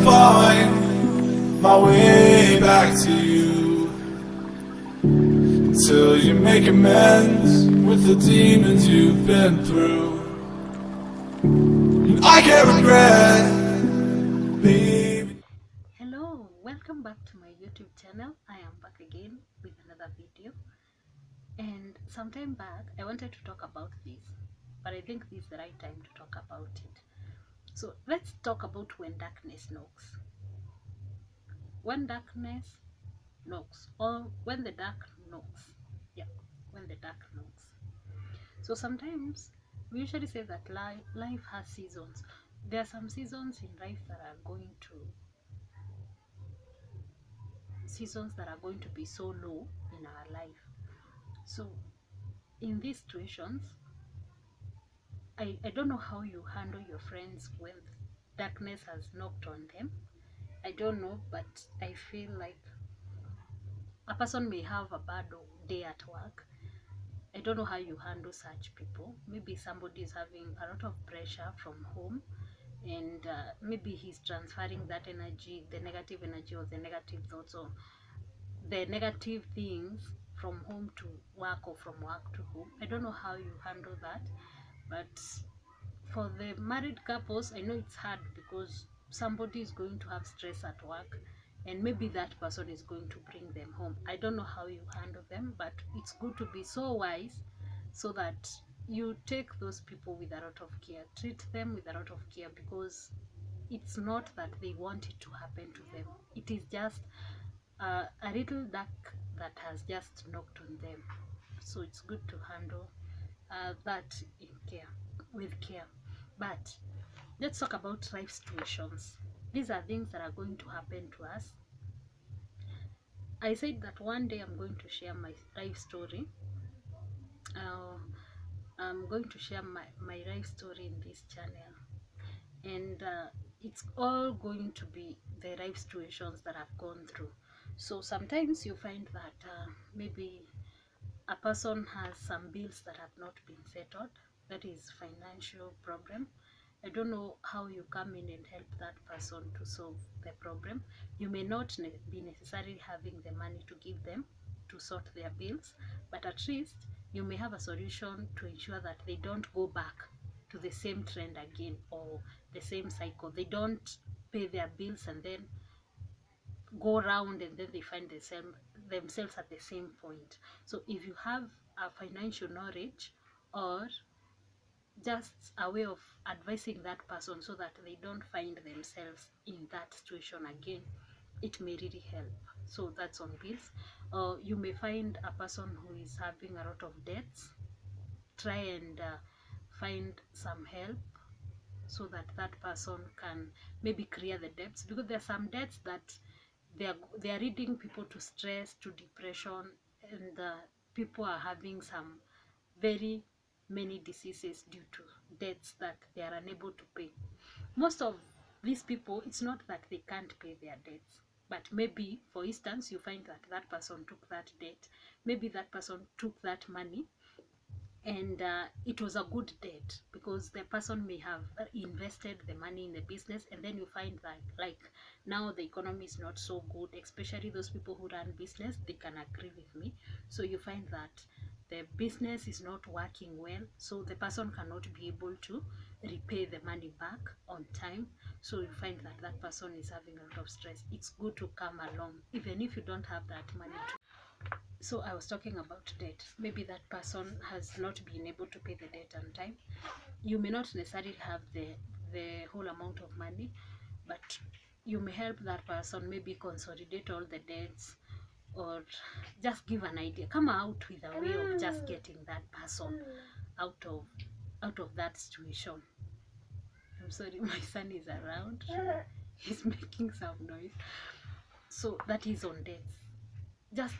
find my way back to you, until you make amends with the demons you've been through. And I can't regret, baby. Hello, welcome back to my YouTube channel. I am back again with another video. And some time back I wanted to talk about this, but I think this is the right time to talk about it. So let's talk about when darkness knocks. When darkness knocks, or when the dark knocks. Yeah, when the dark knocks. So sometimes we usually say that life has seasons. There are some seasons in life that are going to be so low in our life. So in these situations, I don't know how you handle your friends when darkness has knocked on them. I don't know, but I feel like a person may have a bad day at work. I don't know how you handle such people. Maybe somebody is having a lot of pressure from home, and maybe he's transferring that energy, the negative energy or the negative thoughts or the negative things from home to work or from work to home. I don't know how you handle that, but for the married couples, I know it's hard because somebody is going to have stress at work, and maybe that person is going to bring them home. I don't know how you handle them, but it's good to be so wise so that you take those people with a lot of care, treat them with a lot of care, because it's not that they want it to happen to them. It is just a little dark that has just knocked on them. So it's good to handle that in care, with care. But let's talk about life situations. These are things that are going to happen to us. I said that one day I'm going to share my life story. uh, I'm going to share my life story in this channel, and it's all going to be the life situations that I've gone through. So sometimes you find that maybe a person has some bills that have not been settled. That is financial problem. I don't know how you come in and help that person to solve the problem. You may not be necessarily having the money to give them to sort their bills, but at least you may have a solution to ensure that they don't go back to the same trend again or the same cycle. They don't pay their bills and then go around and then they find themselves at the same point. So if you have a financial knowledge, or just a way of advising that person so that they don't find themselves in that situation again, it may really help. So that's on bills. You may find a person who is having a lot of debts. Try and find some help so that that person can maybe clear the debts, because there are some debts that they are leading people to stress, to depression, and people are having some very many diseases due to debts that they are unable to pay. Most of these people, it's not that they can't pay their debts, but maybe, for instance, you find that that person took that debt, maybe that person took that money, and it was a good debt because the person may have invested the money in the business, and then you find that, like, now the economy is not so good, especially those people who run business, they can agree with me. So you find that the business is not working well, so the person cannot be able to repay the money back on time. So you find that that person is having a lot of stress. It's good to come along even if you don't have that money to. So I was talking about debt. Maybe that person has not been able to pay the debt on time. You may not necessarily have the whole amount of money, but you may help that person maybe consolidate all the debts, or just give an idea, come out with a way of just getting that person out of that situation. I'm sorry, my son is around. He's making some noise. So that is on debts. Just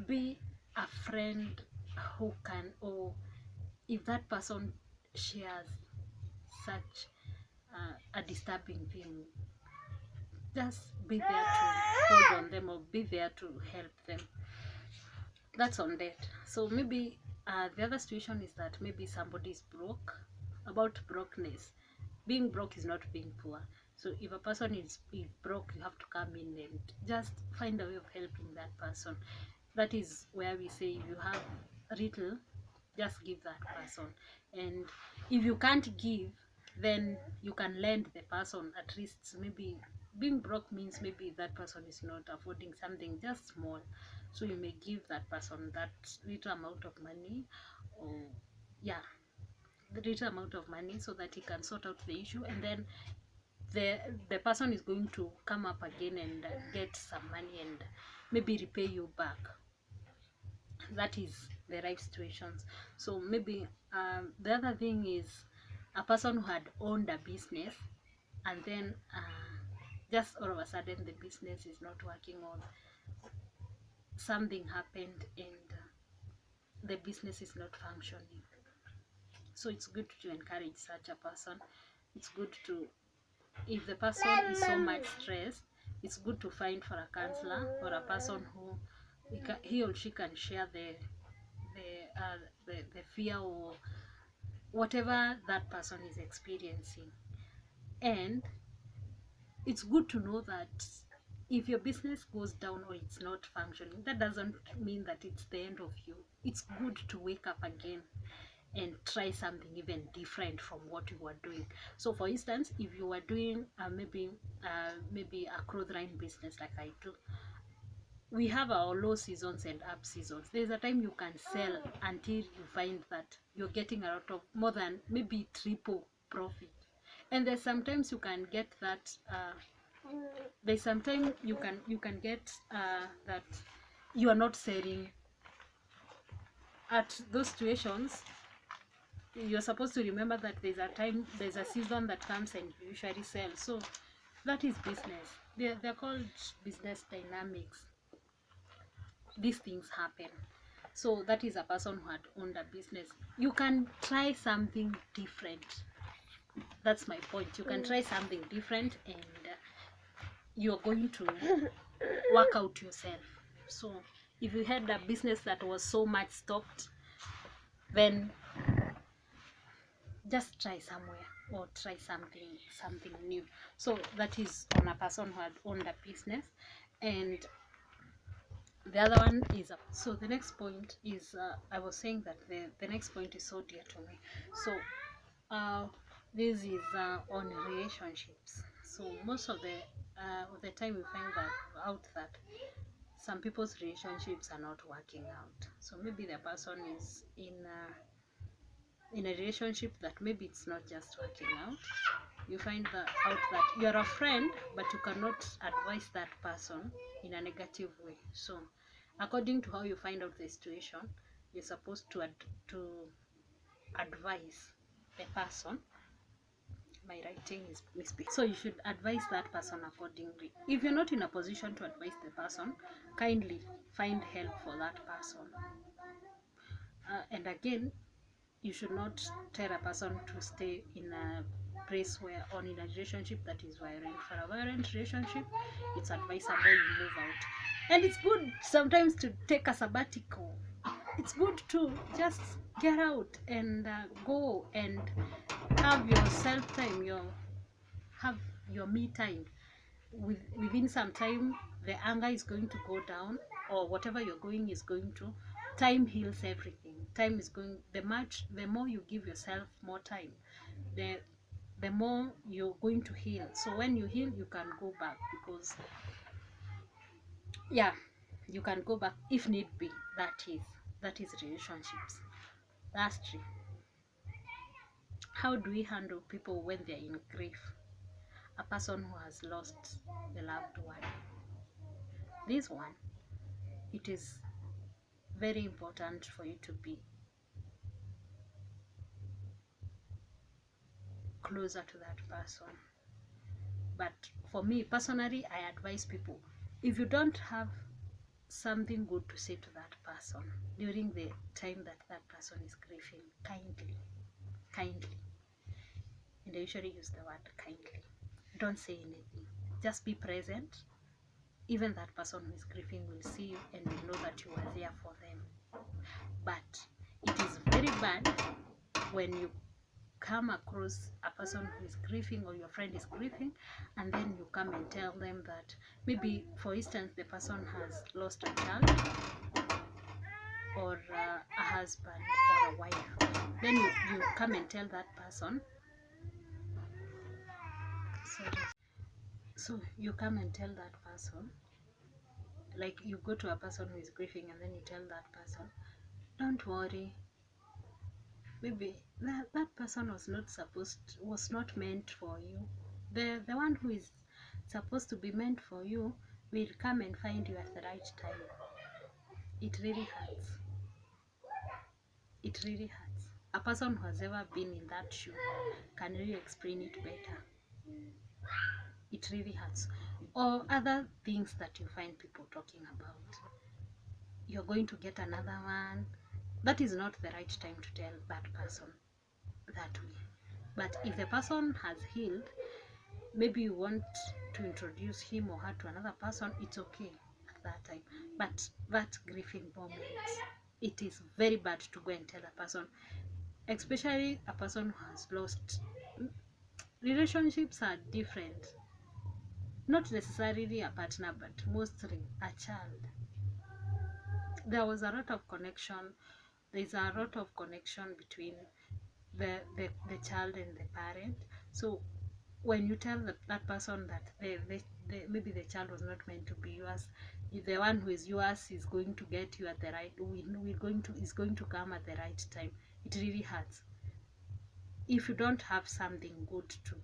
be a friend who can, or if that person shares such a disturbing thing, just be there to hold on them or be there to help them. That's on that. So maybe the other situation is that maybe somebody is broke. About brokenness, being broke is not being poor. So if a person is broke, you have to come in and just find a way of helping that person. That is where we say, if you have little, just give that person. And if you can't give, then you can lend the person. At least, maybe being broke means maybe that person is not affording something just small, so you may give that person that little amount of money, or yeah, the little amount of money, so that he can sort out the issue, and then the person is going to come up again and get some money and maybe repay you back. That is the right situations. So maybe the other thing is a person who had owned a business, and then just all of a sudden the business is not working, or something happened and the business is not functioning. So it's good to encourage such a person. It's good to, if the person is so much stressed, it's good to find for a counselor or a person who he or she can share the fear or whatever that person is experiencing. And it's good to know that if your business goes down or it's not functioning, that doesn't mean that it's the end of you. It's good to wake up again and try something even different from what you were doing. So for instance, if you were doing maybe a clothing business like I do, we have our low seasons and up seasons. There's a time you can sell until you find that you're getting a lot of, more than maybe triple profit, and there's sometimes you can get that there's sometimes you can get that you are not selling. At those situations, you're supposed to remember that there's a season that comes and you usually sell. So that is business. They're called business dynamics. These things happen. So that is a person who had owned a business. You can try something different. That's my point. You can try something different, and you're going to work out yourself. So if you had a business that was so much stopped, then just try somewhere or try something new. So that is on a person who had owned a business. And the other one is so the next point is I was saying that the next point is so dear to me. So this is on relationships. So most of the time we find out that some people's relationships are not working out. So maybe the person is in a relationship that maybe it's not just working out. You find out that you're a friend, but you cannot advise that person in a negative way. So according to how you find out the situation, you're supposed to advise the person. My writing is misbehaving. So you should advise that person accordingly. If you're not in a position to advise the person, kindly find help for that person. And again, you should not tell a person to stay in a place where, or in a relationship that is violent. For a violent relationship, it's advisable you move out. And it's good sometimes to take a sabbatical. It's good to just get out and go and have your self time, have your me time. Within some time, the anger is going to go down, or whatever you're going is going to. Time heals everything. Time is going, the more you give yourself more time, the more you're going to heal. So when you heal, you can go back, because yeah, you can go back if need be. That is relationships. Lastly, how do we handle people when they're in grief? A person who has lost the loved one. This one, it is very important for you to be closer to that person. But for me personally, I advise people, if you don't have something good to say to that person during the time that that person is grieving, kindly, and I usually use the word kindly, don't say anything, just be present. Even that person who is grieving will see you and will know that you are there for them. But it is very bad when you come across a person who is grieving, or your friend is grieving, and then you come and tell them that maybe, for instance, the person has lost a child, or a husband, or a wife. Then you come and tell that person, so you come and tell that person, like you go to a person who is grieving, and then you tell that person, don't worry, maybe that person was not meant for you. The one who is supposed to be meant for you will come and find you at the right time. It really hurts. It really hurts. A person who has ever been in that shoe can really explain it better. It really hurts. Or other things that you find people talking about. You're going to get another one. That is not the right time to tell that person that way. But if the person has healed, maybe you want to introduce him or her to another person, it's okay at that time. But that grieving moment, it is very bad to go and tell a person, especially a person who has lost. Relationships are different. Not necessarily a partner, but mostly a child. There was a lot of connection. There's a lot of connection between the child and the parent. So when you tell that person that maybe the child was not meant to be yours, the one who is yours is going to get you at the right, is going to come at the right time. It really hurts if you don't have something good to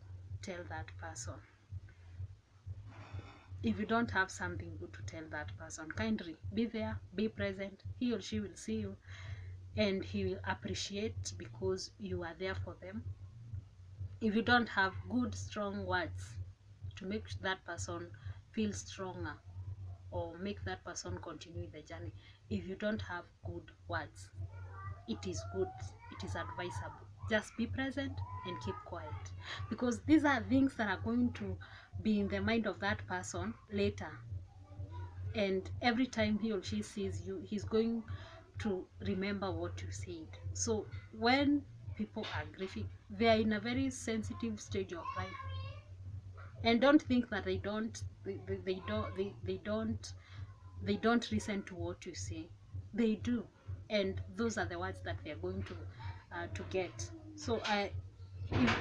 tell that person. If you don't have something good to tell that person, kindly be there, be present. He or she will see you, and he will appreciate because you are there for them. If you don't have good, strong words to make that person feel stronger, or make that person continue the journey, if you don't have good words, it is advisable, just be present and keep quiet, because these are things that are going to be in the mind of that person later, and every time he or she sees you, he's going to remember what you said. So when people are grieving, they are in a very sensitive stage of life, and don't think that they don't listen to what you say. They do, and those are the words that they are going to get. So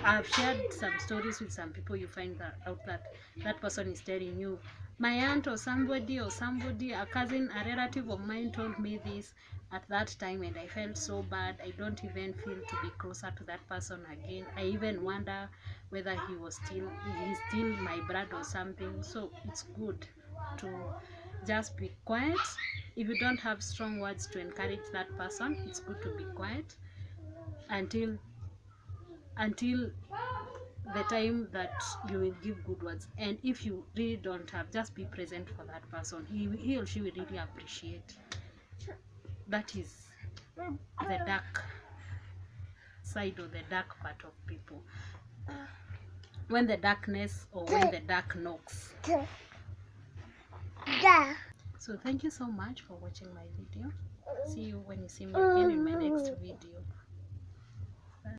I've shared some stories with some people. You find out that person is telling you, my aunt or somebody, a cousin, a relative of mine told me this at that time, and I felt so bad. I don't even feel to be closer to that person again. I even wonder whether he's still my brother or something. So it's good to just be quiet. If you don't have strong words to encourage that person, it's good to be quiet until the time that you will give good words. And if you really don't have, just be present for that person. He or she will really appreciate. That is the dark side, or the dark part of people, when the darkness, or when the dark knocks. So thank you so much for watching my video. See you when you see me again in my next video.